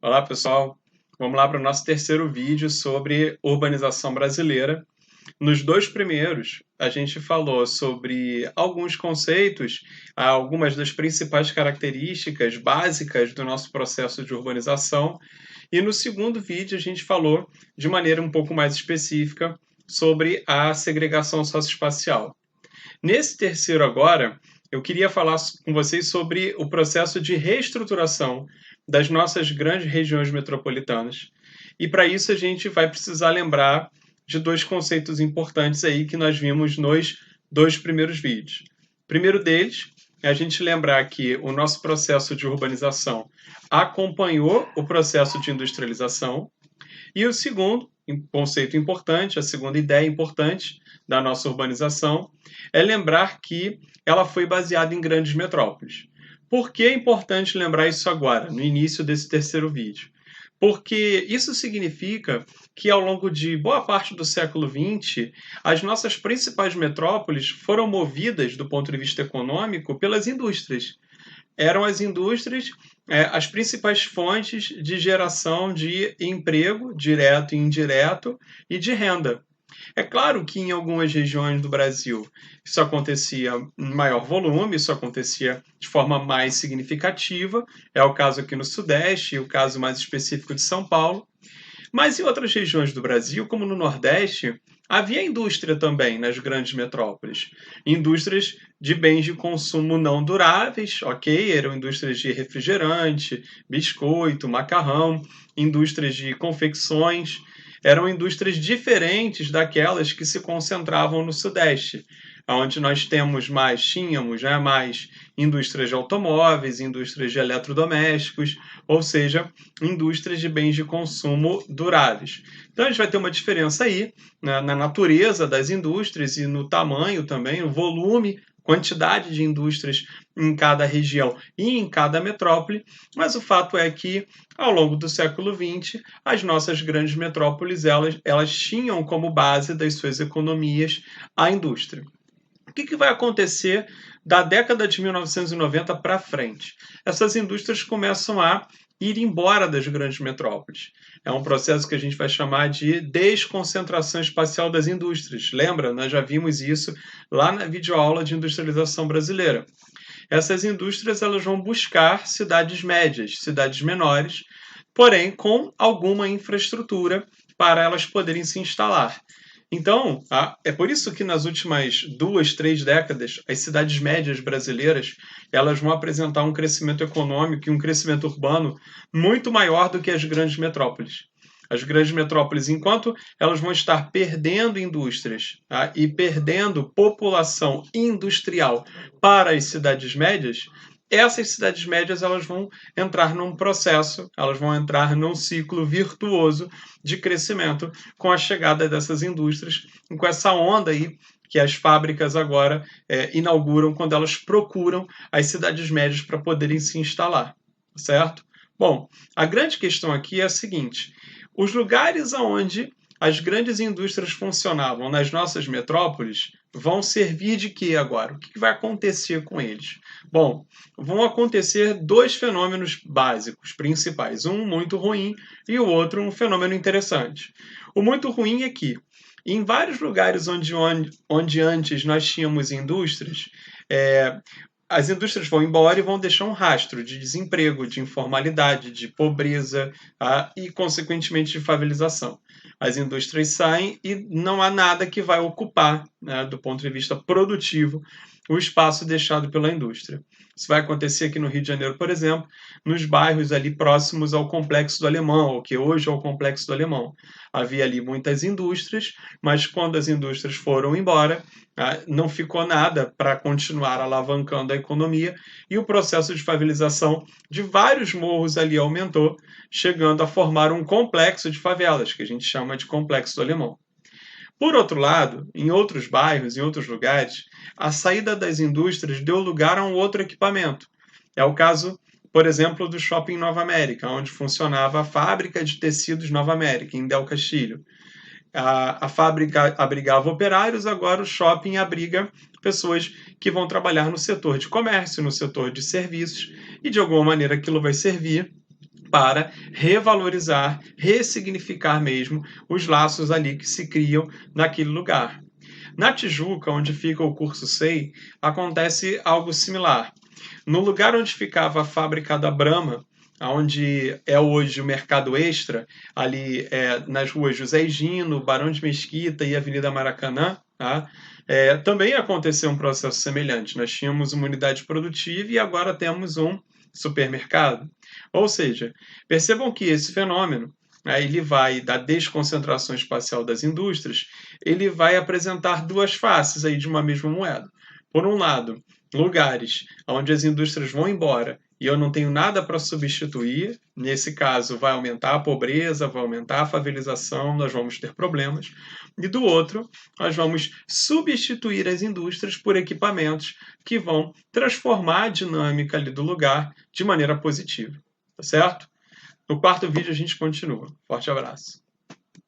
Olá, pessoal. Vamos lá para o nosso terceiro vídeo sobre urbanização brasileira. Nos dois primeiros, a gente falou sobre alguns conceitos, algumas das principais características básicas do nosso processo de urbanização. E no segundo vídeo, a gente falou de maneira um pouco mais específica sobre a segregação socioespacial. Nesse terceiro agora, eu queria falar com vocês sobre o processo de reestruturação das nossas grandes regiões metropolitanas. E para isso a gente vai precisar lembrar de dois conceitos importantes aí que nós vimos nos dois primeiros vídeos. O primeiro deles é a gente lembrar que o nosso processo de urbanização acompanhou o processo de industrialização. E o segundo conceito importante, a segunda ideia importante da nossa urbanização, é lembrar que ela foi baseada em grandes metrópoles. Por que é importante lembrar isso agora, no início desse terceiro vídeo? Porque isso significa que ao longo de boa parte do século XX, as nossas principais metrópoles foram movidas, do ponto de vista econômico, pelas indústrias. Eram as indústrias as principais fontes de geração de emprego, direto e indireto, e de renda. É claro que em algumas regiões do Brasil isso acontecia em maior volume, isso acontecia de forma mais significativa, é o caso aqui no Sudeste, e o caso mais específico de São Paulo. Mas em outras regiões do Brasil, como no Nordeste, havia indústria também nas grandes metrópoles. Indústrias de bens de consumo não duráveis, ok? Eram indústrias de refrigerante, biscoito, macarrão, indústrias de confecções. Eram indústrias diferentes daquelas que se concentravam no Sudeste, onde nós tínhamos mais indústrias de automóveis, indústrias de eletrodomésticos, ou seja, indústrias de bens de consumo duráveis. Então a gente vai ter uma diferença aí na natureza das indústrias e no tamanho também, no volume, quantidade de indústrias em cada região e em cada metrópole, mas o fato é que ao longo do século XX, as nossas grandes metrópoles elas tinham como base das suas economias a indústria. O que vai acontecer da década de 1990 para frente? Essas indústrias começam a ir embora das grandes metrópoles. É um processo que a gente vai chamar de desconcentração espacial das indústrias. Lembra? Nós já vimos isso lá na videoaula de industrialização brasileira. Essas indústrias elas vão buscar cidades médias, cidades menores, porém com alguma infraestrutura para elas poderem se instalar. Então, é por isso que nas últimas 2, 3 décadas, as cidades médias brasileiras elas vão apresentar um crescimento econômico e um crescimento urbano muito maior do que as grandes metrópoles. As grandes metrópoles, enquanto elas vão estar perdendo indústrias e perdendo população industrial para as cidades médias, essas cidades médias elas vão entrar num processo, elas vão entrar num ciclo virtuoso de crescimento com a chegada dessas indústrias, e com essa onda aí que as fábricas agora inauguram quando elas procuram as cidades médias para poderem se instalar, certo? Bom, a grande questão aqui é a seguinte: os lugares onde as grandes indústrias funcionavam nas nossas metrópoles vão servir de quê agora? O que vai acontecer com eles? Bom, vão acontecer dois fenômenos básicos, principais. Um muito ruim e o outro um fenômeno interessante. O muito ruim é que, em vários lugares onde antes nós tínhamos indústrias, as indústrias vão embora e vão deixar um rastro de desemprego, de informalidade, de pobreza e, consequentemente, de favelização. As indústrias saem e não há nada que vai ocupar, do ponto de vista produtivo, o espaço deixado pela indústria. Isso vai acontecer aqui no Rio de Janeiro, por exemplo, nos bairros ali próximos ao Complexo do Alemão, o que hoje é o Complexo do Alemão. Havia ali muitas indústrias, mas quando as indústrias foram embora, não ficou nada para continuar alavancando a economia e o processo de favelização de vários morros ali aumentou, chegando a formar um complexo de favelas, que a gente chama de Complexo do Alemão. Por outro lado, em outros bairros, em outros lugares, a saída das indústrias deu lugar a um outro equipamento. É o caso, por exemplo, do Shopping Nova América, onde funcionava a fábrica de tecidos Nova América, em Del Castillo. A fábrica abrigava operários, agora o shopping abriga pessoas que vão trabalhar no setor de comércio, no setor de serviços, e de alguma maneira aquilo vai servir para revalorizar, ressignificar mesmo os laços ali que se criam naquele lugar. Na Tijuca, onde fica o Curso SEI, acontece algo similar. No lugar onde ficava a fábrica da Brahma, onde é hoje o Mercado Extra, ali nas ruas José Higino, Barão de Mesquita e Avenida Maracanã, tá? Também aconteceu um processo semelhante. Nós tínhamos uma unidade produtiva e agora temos um supermercado. Ou seja, percebam que esse fenômeno, ele vai da desconcentração espacial das indústrias, ele vai apresentar duas faces aí de uma mesma moeda. Por um lado, lugares onde as indústrias vão embora e eu não tenho nada para substituir, nesse caso vai aumentar a pobreza, vai aumentar a favelização, nós vamos ter problemas. E do outro, nós vamos substituir as indústrias por equipamentos que vão transformar a dinâmica ali do lugar de maneira positiva, tá certo? No quarto vídeo a gente continua. Forte abraço.